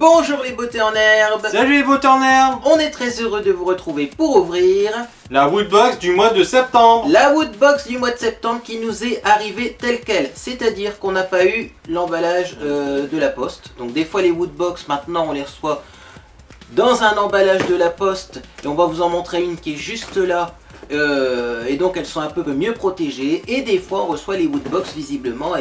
Bonjour les beautés en herbe. Salut les beautés en herbe. On est très heureux de vous retrouver pour ouvrir la Woodbox du mois de septembre. La Woodbox du mois de septembre qui nous est arrivée telle quelle. C'est-à-dire qu'on n'a pas eu l'emballage de la poste. Donc des fois les Woodbox maintenant on les reçoit dans un emballage de la poste. Et on va vous en montrer une qui est juste là. Et donc elles sont un peu mieux protégées. Et des fois on reçoit les Woodbox visiblement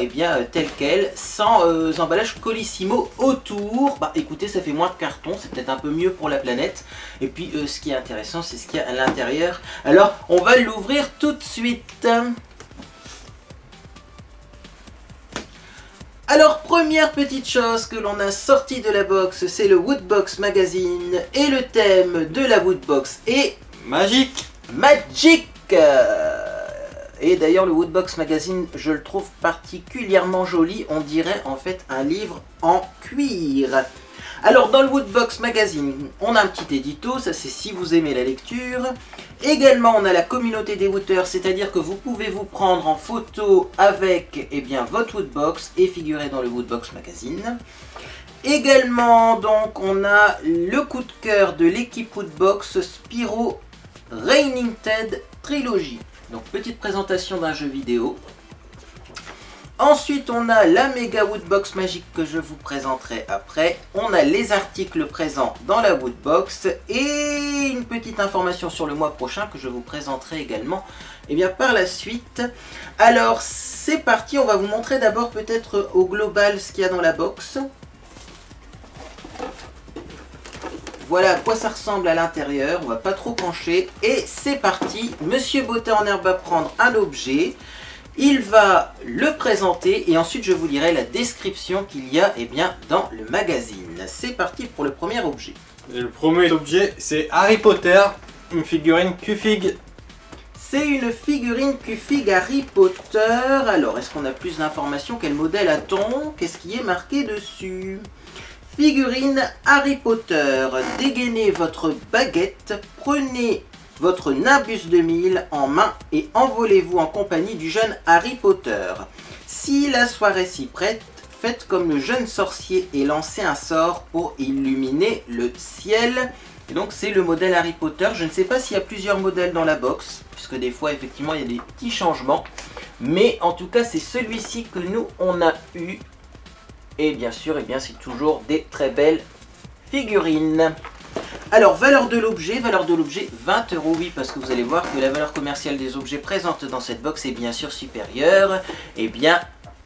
telles quelles, sans emballage Colissimo autour. Bah écoutez, ça fait moins de carton, c'est peut-être un peu mieux pour la planète. Et puis ce qui est intéressant, c'est ce qu'il y a à l'intérieur. Alors on va l'ouvrir tout de suite. Alors première petite chose que l'on a sorti de la box, c'est le Woodbox Magazine. Et le thème de la Woodbox est magique. Magic. Et d'ailleurs le Woodbox Magazine, je le trouve particulièrement joli. On dirait en fait un livre en cuir. Alors dans le Woodbox Magazine, on a un petit édito, ça c'est si vous aimez la lecture. Également on a la communauté des wooders, c'est-à-dire que vous pouvez vous prendre en photo avec votre Woodbox et figurer dans le Woodbox Magazine. Également donc on a le coup de cœur de l'équipe Woodbox, Spyro Raining Ted Trilogy. Donc petite présentation d'un jeu vidéo. Ensuite on a la méga Woodbox magique que je vous présenterai après. On a les articles présents dans la Woodbox et une petite information sur le mois prochain que je vous présenterai également par la suite. Alors c'est parti, on va vous montrer d'abord peut-être au global ce qu'il y a dans la box. Voilà à quoi ça ressemble à l'intérieur, on va pas trop pencher. Et c'est parti, Monsieur Beauté en herbe va prendre un objet, il va le présenter et ensuite je vous dirai la description qu'il y a dans le magazine. C'est parti pour le premier objet. Et le premier objet c'est Harry Potter, une figurine Q-Fig. C'est une figurine Q-Fig Harry Potter. Alors est-ce qu'on a plus d'informations? Quel modèle a-t-on? Qu'est-ce qui est marqué dessus? Figurine Harry Potter, dégainez votre baguette, prenez votre Nimbus 2000 en main et envolez-vous en compagnie du jeune Harry Potter. Si la soirée s'y prête, faites comme le jeune sorcier et lancez un sort pour illuminer le ciel. Et donc c'est le modèle Harry Potter. Je ne sais pas s'il y a plusieurs modèles dans la box, puisque des fois effectivement il y a des petits changements. Mais en tout cas c'est celui-ci que nous on a eu. Et bien sûr, c'est toujours des très belles figurines. Alors, valeur de l'objet 20 €, oui, parce que vous allez voir que la valeur commerciale des objets présentes dans cette box est bien sûr supérieure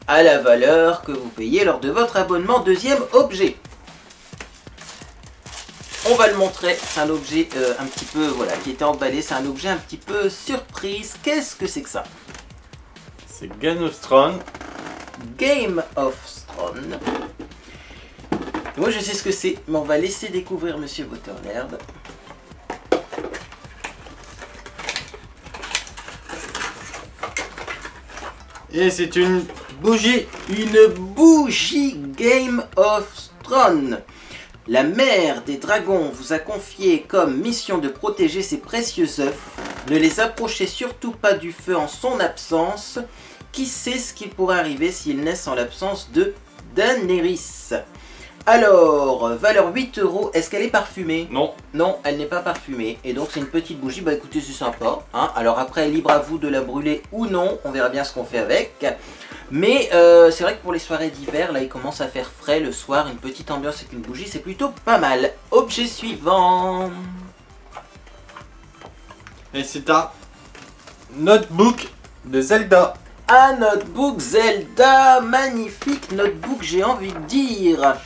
à la valeur que vous payez lors de votre abonnement. Deuxième objet. On va le montrer, c'est un objet un petit peu, qui était emballé, c'est un objet un petit peu surprise. Qu'est-ce que c'est que ça? C'est Game of Thrones. Game of Thrones. Moi je sais ce que c'est, mais on va laisser découvrir Monsieur Beauté en herbe. Et c'est une bougie. Une bougie Game of Thrones. La mère des dragons vous a confié comme mission de protéger ses précieux œufs. Ne les approchez surtout pas du feu en son absence. Qui sait ce qui pourrait arriver s'ils naissent en l'absence de Daenerys? Alors, valeur 8 €, est-ce qu'elle est parfumée? Non. Non, elle n'est pas parfumée. Et donc c'est une petite bougie, bah écoutez c'est sympa. Hein. Alors après, libre à vous de la brûler ou non, on verra bien ce qu'on fait avec. Mais c'est vrai que pour les soirées d'hiver, là il commence à faire frais le soir, une petite ambiance avec une bougie, c'est plutôt pas mal. Objet suivant. Et c'est un notebook de Zelda. Un notebook Zelda, magnifique notebook j'ai envie de dire.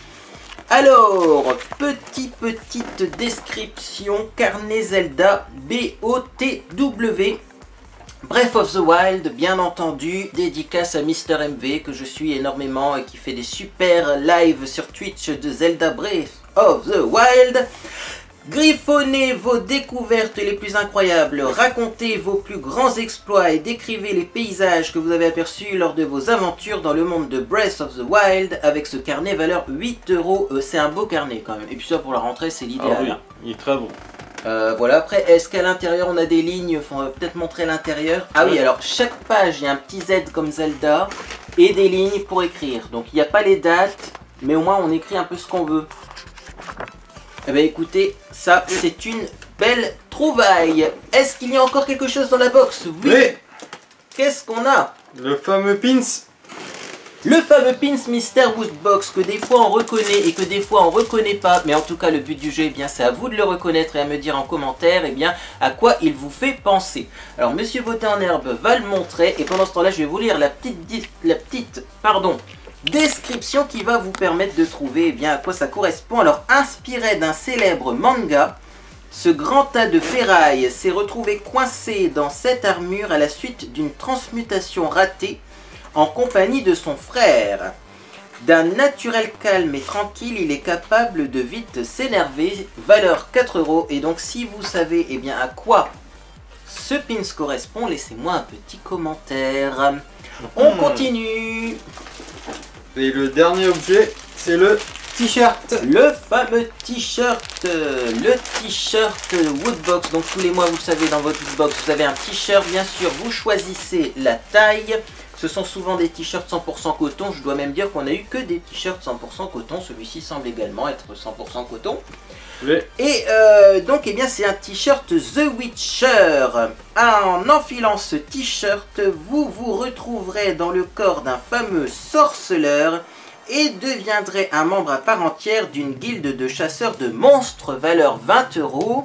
Alors, petite description, carnet Zelda, BOTW, Breath of the Wild, bien entendu, dédicace à Mister MV que je suis énormément et qui fait des super lives sur Twitch de Zelda Breath of the Wild. Griffonnez vos découvertes les plus incroyables, racontez vos plus grands exploits et décrivez les paysages que vous avez aperçus lors de vos aventures dans le monde de Breath of the Wild avec ce carnet valeur 8 €. C'est un beau carnet quand même. Et puis ça pour la rentrée c'est l'idéal. Ah oui, il est très beau. Voilà, après est-ce qu'à l'intérieur on a des lignes? On va peut-être montrer l'intérieur. Ah oui, alors chaque page il y a un petit Z comme Zelda et des lignes pour écrire. Donc il n'y a pas les dates, mais au moins on écrit un peu ce qu'on veut. Eh bien écoutez, ça c'est une belle trouvaille. Est-ce qu'il y a encore quelque chose dans la box? Oui. Qu'est-ce qu'on a? Le fameux pins. Le fameux pins Mister Woodbox que des fois on reconnaît et que des fois on reconnaît pas. Mais en tout cas le but du jeu, eh bien c'est à vous de le reconnaître et à me dire en commentaire eh bien, à quoi il vous fait penser. Alors Monsieur Beauté en herbe va le montrer et pendant ce temps là je vais vous lire la petite description qui va vous permettre de trouver eh bien, à quoi ça correspond. Alors inspiré d'un célèbre manga, ce grand tas de ferraille s'est retrouvé coincé dans cette armure à la suite d'une transmutation ratée en compagnie de son frère. D'un naturel calme et tranquille, il est capable de vite s'énerver, valeur 4 €. Et donc si vous savez eh bien, à quoi ce pins correspond, laissez-moi un petit commentaire. On continue. Et le dernier objet, c'est le t-shirt. Le fameux t-shirt, le t-shirt Woodbox. Donc tous les mois, vous le savez, dans votre Woodbox, vous avez un t-shirt. Bien sûr, vous choisissez la taille. Ce sont souvent des t-shirts 100% coton. Je dois même dire qu'on a eu que des t-shirts 100% coton. Celui-ci semble également être 100% coton. Oui. Et donc, eh bien, c'est un t-shirt The Witcher. En enfilant ce t-shirt, vous vous retrouverez dans le corps d'un fameux sorceleur et deviendrez un membre à part entière d'une guilde de chasseurs de monstres valeur 20 €.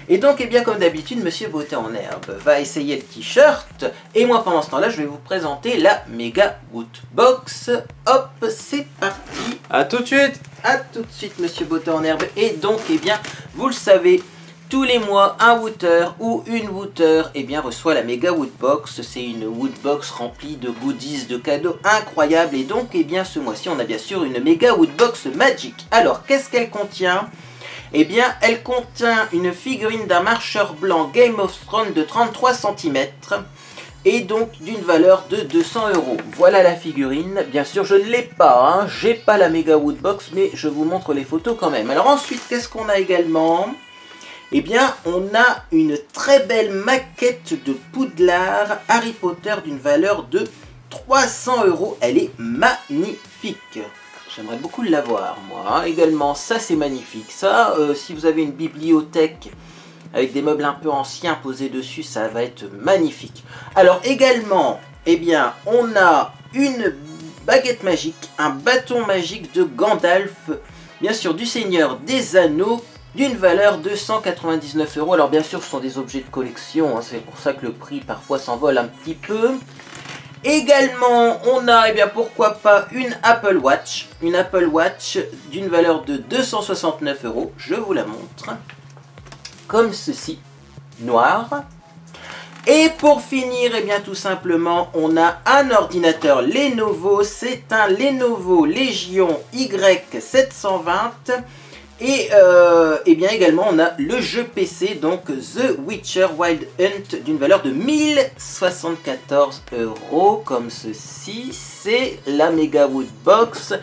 Et donc, eh bien, comme d'habitude, Monsieur Beauté en herbe va essayer le t-shirt. Et moi, pendant ce temps-là, je vais vous présenter la Mega Woodbox. Hop, c'est parti. A tout de suite. A tout de suite, Monsieur Beauté en herbe. Et donc, eh bien, vous le savez, tous les mois, un wooter ou une wooter eh bien, reçoit la Mega Woodbox. C'est une Woodbox remplie de goodies, de cadeaux incroyables. Et donc, eh bien, ce mois-ci, on a bien sûr une Mega Woodbox Magic. Alors, qu'est-ce qu'elle contient ? Eh bien, elle contient une figurine d'un marcheur blanc Game of Thrones de 33 cm et donc d'une valeur de 200 €. Voilà la figurine. Bien sûr, je ne l'ai pas, hein. J'ai pas la Mega Woodbox, mais je vous montre les photos quand même. Alors ensuite, qu'est-ce qu'on a également ? Eh bien, on a une très belle maquette de Poudlard Harry Potter d'une valeur de 300 €. Elle est magnifique. J'aimerais beaucoup l'avoir, moi. Également, ça c'est magnifique. Ça, si vous avez une bibliothèque avec des meubles un peu anciens posés dessus, ça va être magnifique. Alors également, eh bien, on a une baguette magique, un bâton magique de Gandalf, bien sûr du Seigneur des Anneaux, d'une valeur de 199 €. Alors bien sûr, ce sont des objets de collection, hein, c'est pour ça que le prix parfois s'envole un petit peu. Également, on a, eh bien, pourquoi pas, une Apple Watch d'une valeur de 269 €. Je vous la montre. Comme ceci, noir. Et pour finir, eh bien, tout simplement, on a un ordinateur Lenovo. C'est un Lenovo Legion Y720. Et eh bien également on a le jeu PC, donc The Witcher Wild Hunt d'une valeur de 1074 €, comme ceci. C'est la Mega Woodbox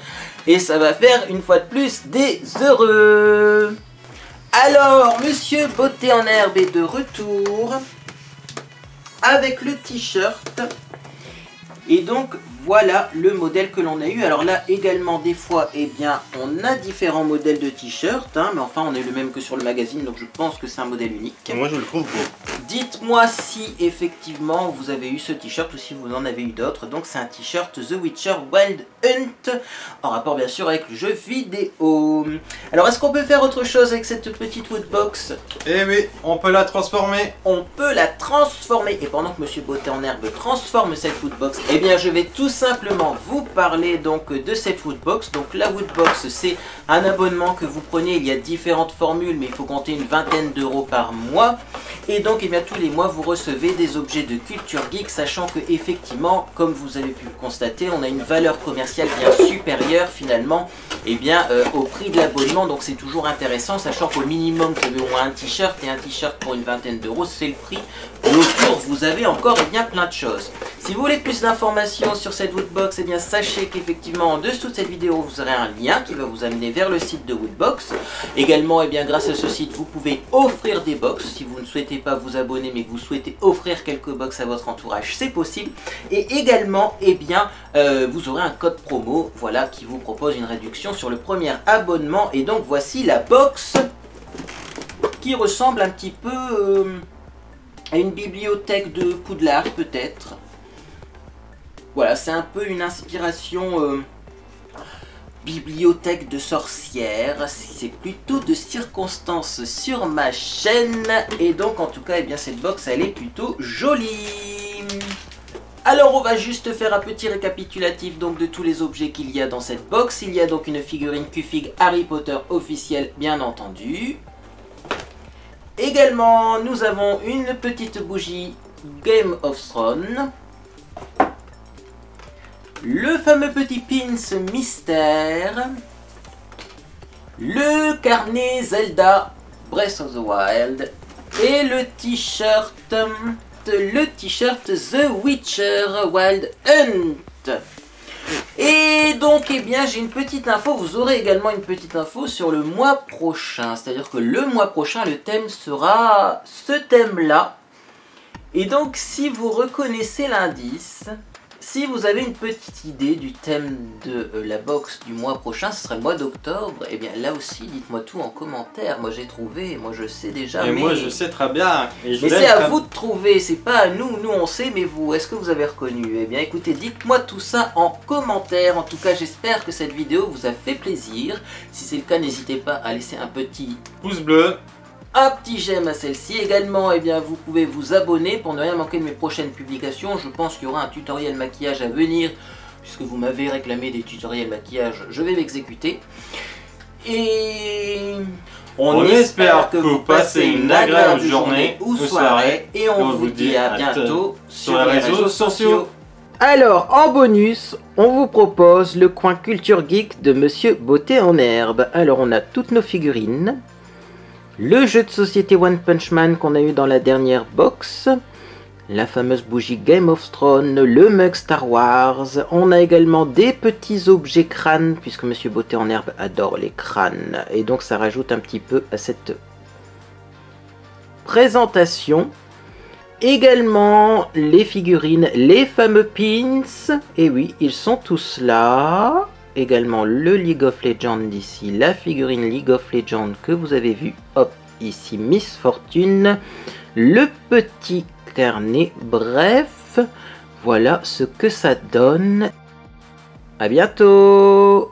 et ça va faire une fois de plus des heureux. Alors Monsieur Beauté en herbe est de retour avec le t-shirt. Et donc voilà le modèle que l'on a eu. Alors là également des fois eh bien on a différents modèles de t-shirt, hein, mais enfin on est le même que sur le magazine, donc je pense que c'est un modèle unique. Moi je le trouve beau. Dites-moi si effectivement vous avez eu ce t-shirt ou si vous en avez eu d'autres. Donc c'est un t-shirt The Witcher Wild Hunt en rapport bien sûr avec le jeu vidéo. Alors est-ce qu'on peut faire autre chose avec cette petite Woodbox? Eh oui, on peut la transformer. On peut la transformer. Et pendant que Monsieur Beauté en herbe transforme cette Woodbox, eh bien je vais tout simplement vous parler donc de cette Woodbox. Donc la Woodbox, c'est un abonnement que vous prenez. Il y a différentes formules, mais il faut compter une vingtaine d'euros par mois. Et donc eh bien, tous les mois vous recevez des objets de culture geek, sachant que effectivement, comme vous avez pu le constater, on a une valeur commerciale bien supérieure finalement eh bien, au prix de l'abonnement. Donc c'est toujours intéressant, sachant qu'au minimum vous avez au moins un t-shirt, et un t-shirt pour une vingtaine d'euros, c'est le prix. Et autour vous avez encore eh bien, plein de choses. Si vous voulez plus d'informations sur cette Woodbox, eh bien sachez qu'effectivement en dessous de cette vidéo vous aurez un lien qui va vous amener vers le site de Woodbox. Également, eh bien, grâce à ce site, vous pouvez offrir des box. Si vous ne souhaitez pas vous abonner mais que vous souhaitez offrir quelques box à votre entourage, c'est possible. Et également, eh bien, vous aurez un code promo, voilà, qui vous propose une réduction sur le premier abonnement. Et donc voici la box qui ressemble un petit peu à une bibliothèque de Poudlard peut-être. Voilà, c'est un peu une inspiration bibliothèque de sorcières. C'est plutôt de circonstances sur ma chaîne. Et donc en tout cas, eh bien, cette box elle est plutôt jolie. Alors on va juste faire un petit récapitulatif donc de tous les objets qu'il y a dans cette box. Il y a donc une figurine Q-Fig Harry Potter officielle bien entendu. Également nous avons une petite bougie Game of Thrones. Le fameux petit pins mystère. Le carnet Zelda Breath of the Wild. Et le t-shirt The Witcher Wild Hunt. Et donc, eh bien, j'ai une petite info. Vous aurez également une petite info sur le mois prochain. C'est-à-dire que le mois prochain, le thème sera ce thème-là. Et donc, si vous reconnaissez l'indice, si vous avez une petite idée du thème de la box du mois prochain, ce sera le mois d'octobre, et bien là aussi, dites-moi tout en commentaire. Moi j'ai trouvé, moi je sais déjà. Et mais... moi je sais très bien. Mais c'est à vous de trouver, c'est pas à nous. Nous on sait, mais vous, est-ce que vous avez reconnu? Eh bien écoutez, dites-moi tout ça en commentaire. En tout cas, j'espère que cette vidéo vous a fait plaisir. Si c'est le cas, n'hésitez pas à laisser un petit pouce bleu. Un petit j'aime à celle-ci. Également, eh bien, vous pouvez vous abonner pour ne rien manquer de mes prochaines publications. Je pense qu'il y aura un tutoriel maquillage à venir, puisque vous m'avez réclamé des tutoriels maquillage, je vais m'exécuter. Et on espère que vous passez une agréable journée ou soirée. Et on vous dit à bientôt sur les réseaux sociaux. Alors, en bonus, on vous propose le coin culture geek de Monsieur Beauté en herbe. Alors, on a toutes nos figurines. Le jeu de société One Punch Man qu'on a eu dans la dernière box, la fameuse bougie Game of Thrones, le mug Star Wars, on a également des petits objets crânes, puisque Monsieur Beauté en herbe adore les crânes, et donc ça rajoute un petit peu à cette présentation. Également les figurines, les fameux pins, et oui, ils sont tous là. Également le League of Legends d'ici, la figurine League of Legends que vous avez vu, hop, ici Miss Fortune, le petit carnet, bref, voilà ce que ça donne. À bientôt.